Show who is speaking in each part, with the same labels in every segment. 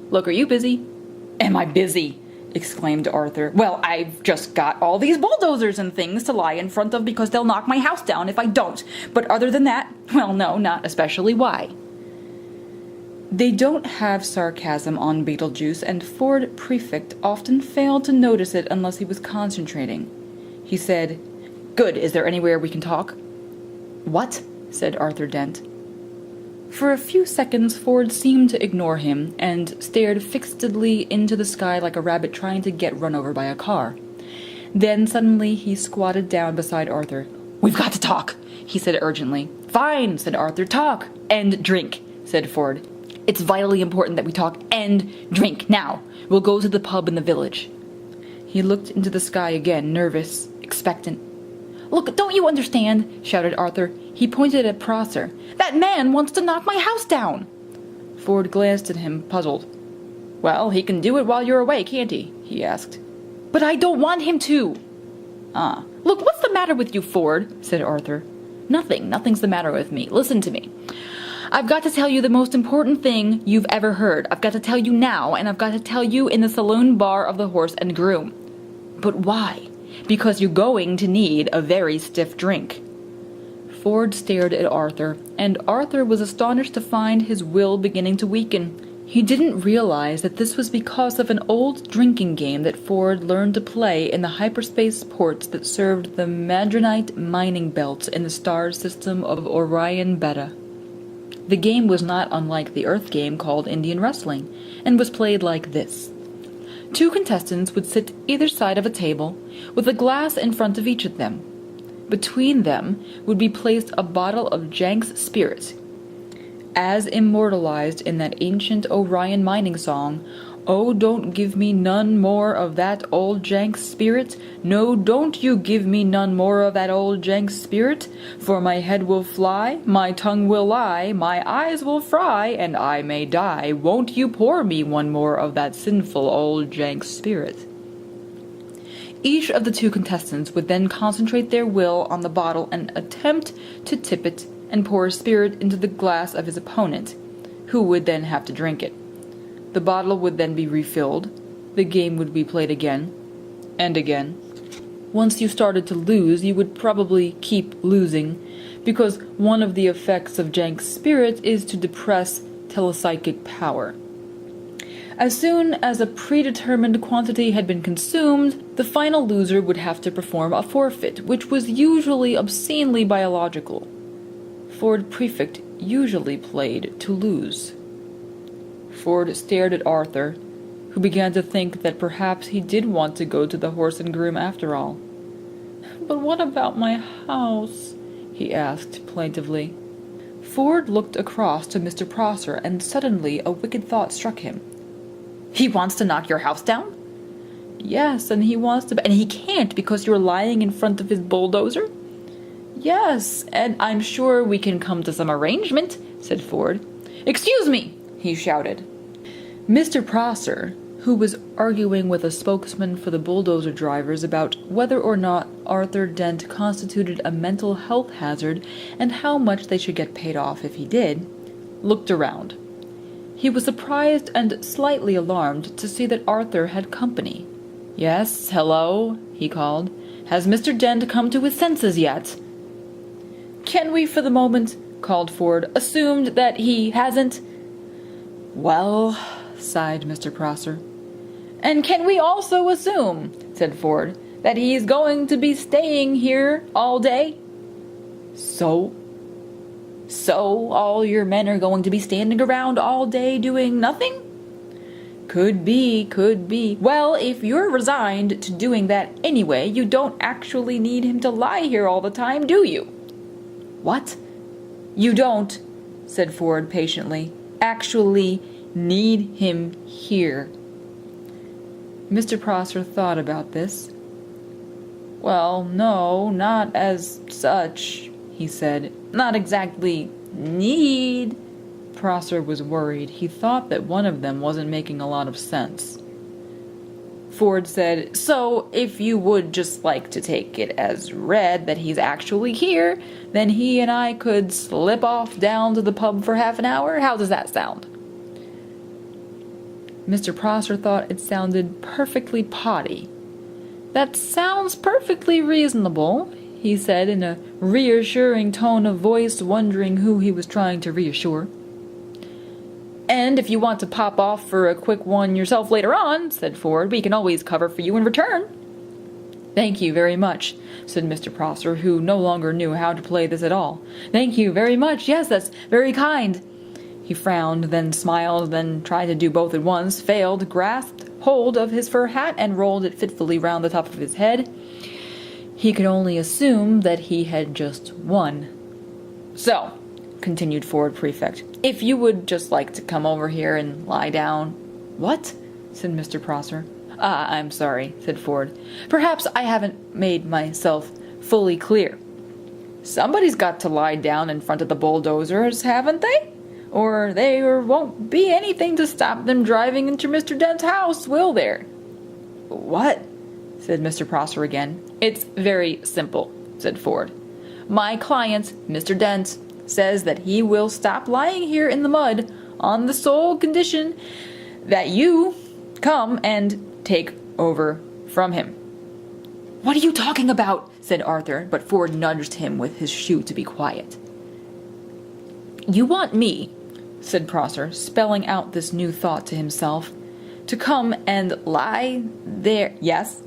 Speaker 1: Look, are you busy?" "Am I busy?" exclaimed Arthur. "Well, I've just got all these bulldozers and things to lie in front of because they'll knock my house down if I don't. But other than that, well, no, not especially. Why?" They don't have sarcasm on Beetlejuice, and Ford Prefect often failed to notice it unless he was concentrating. He said, "Good, is there anywhere we can talk?" "What?" said Arthur Dent. For a few seconds Ford seemed to ignore him, and stared fixedly into the sky like a rabbit trying to get run over by a car. Then suddenly he squatted down beside Arthur. "We've got to talk," he said urgently. "Fine," said Arthur. "Talk and drink," said Ford. "It's vitally important that we talk and drink. Now, we'll go to the pub in the village." He looked into the sky again, nervous, expectant. "Look, don't you understand?" shouted Arthur. He pointed at Prosser. "That man wants to knock my house down." Ford glanced at him, puzzled. "Well, he can do it while you're away, can't he asked. "But I don't want him to." "Ah. Look, what's the matter with you, Ford?" said Arthur. Nothing's the matter with me. Listen to me. I've got to tell you the most important thing you've ever heard. I've got to tell you now, and I've got to tell you in the saloon bar of the Horse and Groom." "But why?" "Because you're going to need a very stiff drink." Ford stared at Arthur, and Arthur was astonished to find his will beginning to weaken. He didn't realize that this was because of an old drinking game that Ford learned to play in the hyperspace ports that served the Madronite mining belts in the star system of Orion Beta. The game was not unlike the Earth game called Indian Wrestling, and was played like this. 2 contestants would sit either side of a table, with a glass in front of each of them. Between them would be placed a bottle of Janks spirit. As immortalized in that ancient Orion mining song, "Oh, don't give me none more of that old Janks spirit. No, don't you give me none more of that old Janks spirit. For my head will fly, my tongue will lie, my eyes will fry, and I may die. Won't you pour me one more of that sinful old Janks spirit?" Each of the 2 contestants would then concentrate their will on the bottle and attempt to tip it and pour spirit into the glass of his opponent, who would then have to drink it. The bottle would then be refilled. The game would be played again and again. Once you started to lose, you would probably keep losing, because one of the effects of Jank's spirit is to depress telepsychic power. As soon as a predetermined quantity had been consumed, the final loser would have to perform a forfeit, which was usually obscenely biological. Ford Prefect usually played to lose. Ford stared at Arthur, who began to think that perhaps he did want to go to the Horse and Groom after all. "But what about my house?" he asked plaintively. Ford looked across to Mr. Prosser, and suddenly a wicked thought struck him. "He wants to knock your house down?" "Yes, and he can't because you're lying in front of his bulldozer?" "Yes, and I'm sure we can come to some arrangement," said Ford. "Excuse me!" he shouted. Mr. Prosser, who was arguing with a spokesman for the bulldozer drivers about whether or not Arthur Dent constituted a mental health hazard and how much they should get paid off if he did, looked around. He was surprised and slightly alarmed to see that Arthur had company. "Yes, hello," he called. "Has Mr. Dent come to his senses yet?" "Can we, for the moment," called Ford, "assume that he hasn't?" "Well," sighed Mr. Prosser. "And can we also assume," said Ford, "that he's going to be staying here all day?" So all your men are going to be standing around all day doing nothing?" Could be. Well, if you're resigned to doing that anyway, you don't actually need him to lie here all the time, do you?" "What?" "You don't," said Ford patiently, "actually need him here." Mr. Prosser thought about this. "Well, no, not as such," he said. "Not exactly need." Prosser was worried. He thought that one of them wasn't making a lot of sense. Ford said, "So, if you would just like to take it as read that he's actually here, then he and I could slip off down to the pub for half an hour. How does that sound?" Mr. Prosser thought it sounded perfectly potty. "That sounds perfectly reasonable," he said in a reassuring tone of voice, wondering who he was trying to reassure. "And if you want to pop off for a quick one yourself later on," said Ford, "we can always cover for you in return." "Thank you very much," said Mr. Prosser, who no longer knew how to play this at all. "Thank you very much. Yes, that's very kind." He frowned, then smiled, then tried to do both at once, failed, grasped hold of his fur hat, and rolled it fitfully round the top of his head. He could only assume that he had just won. "So," continued Ford Prefect, "if you would just like to come over here and lie down—" "What?" said Mr. Prosser. "Ah, I'm sorry," said Ford. "Perhaps I haven't made myself fully clear. Somebody's got to lie down in front of the bulldozers, haven't they? Or there won't be anything to stop them driving into Mr. Dent's house, will there?" "What?" said Mr. Prosser again. "It's very simple," said Ford. "My client, Mr. Dent, says that he will stop lying here in the mud on the sole condition that you come and take over from him." "What are you talking about?" said Arthur, but Ford nudged him with his shoe to be quiet. "You want me," said Prosser, spelling out this new thought to himself, "to come and lie there—" "Yes."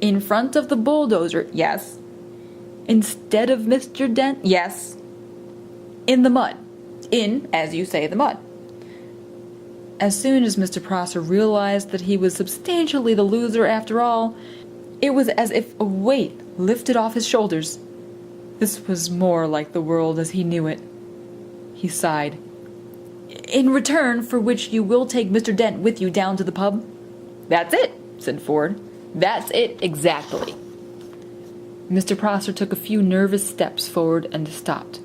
Speaker 1: "In front of the bulldozer—" "Yes." "Instead of Mr. Dent—" "Yes." "In the mud—" "In, as you say, the mud." As soon as Mr. Prosser realized that he was substantially the loser after all, it was as if a weight lifted off his shoulders. This was more like the world as he knew it. He sighed. "In return for which you will take Mr. Dent with you down to the pub?" "That's it," said Ford. "That's it exactly." Mr. Prosser took a few nervous steps forward and stopped.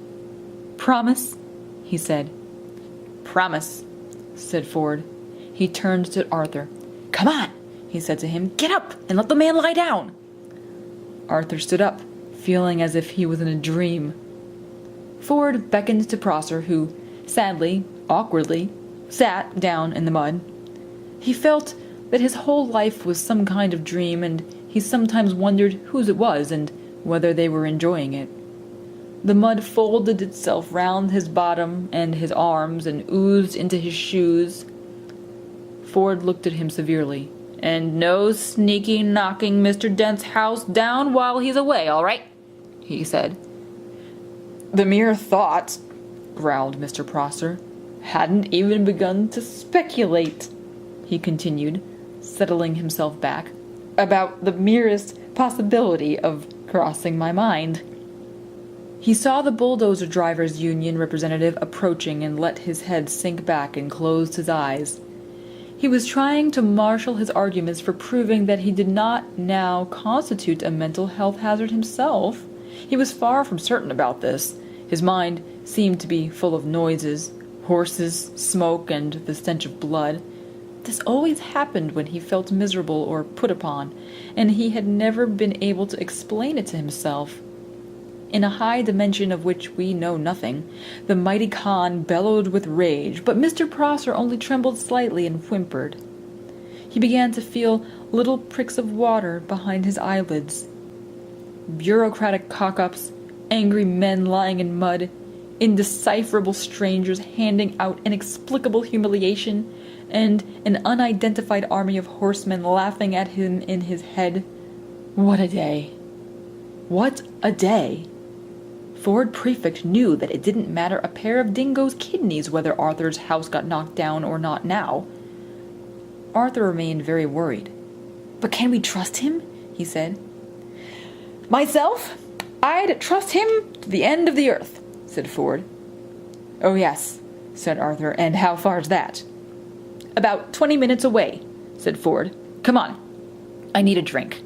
Speaker 1: "Promise?" he said. "Promise," said Ford. He turned to Arthur. "Come on," he said to him. "Get up and let the man lie down." Arthur stood up, feeling as if he was in a dream. Ford beckoned to Prosser, who, sadly, awkwardly, sat down in the mud. He felt that his whole life was some kind of dream, and he sometimes wondered whose it was and whether they were enjoying it. The mud folded itself round his bottom and his arms and oozed into his shoes. Ford looked at him severely. "And no sneaky knocking Mr. Dent's house down while he's away, all right?" he said. "The mere thought," growled Mr. Prosser. "Hadn't even begun to speculate," he continued, settling himself back, "about the merest possibility of crossing my mind." He saw the bulldozer drivers' union representative approaching and let his head sink back and closed his eyes. He was trying to marshal his arguments for proving that he did not now constitute a mental health hazard himself. He was far from certain about this. His mind seemed to be full of noises, horses, smoke, and the stench of blood. This always happened when he felt miserable or put upon, and he had never been able to explain it to himself. In a high dimension of which we know nothing, the mighty Khan bellowed with rage, but Mr. Prosser only trembled slightly and whimpered. He began to feel little pricks of water behind his eyelids. Bureaucratic cock-ups, angry men lying in mud, indecipherable strangers handing out inexplicable humiliation, and an unidentified army of horsemen laughing at him in his head. What a day! What a day! Ford Prefect knew that it didn't matter a pair of dingoes' kidneys whether Arthur's house got knocked down or not now. Arthur remained very worried. "But can we trust him?" he said. "Myself? I'd trust him to the end of the earth," said Ford. "Oh, yes," said Arthur. "And how far's that?" "About 20 minutes away," said Ford. "Come on. I need a drink."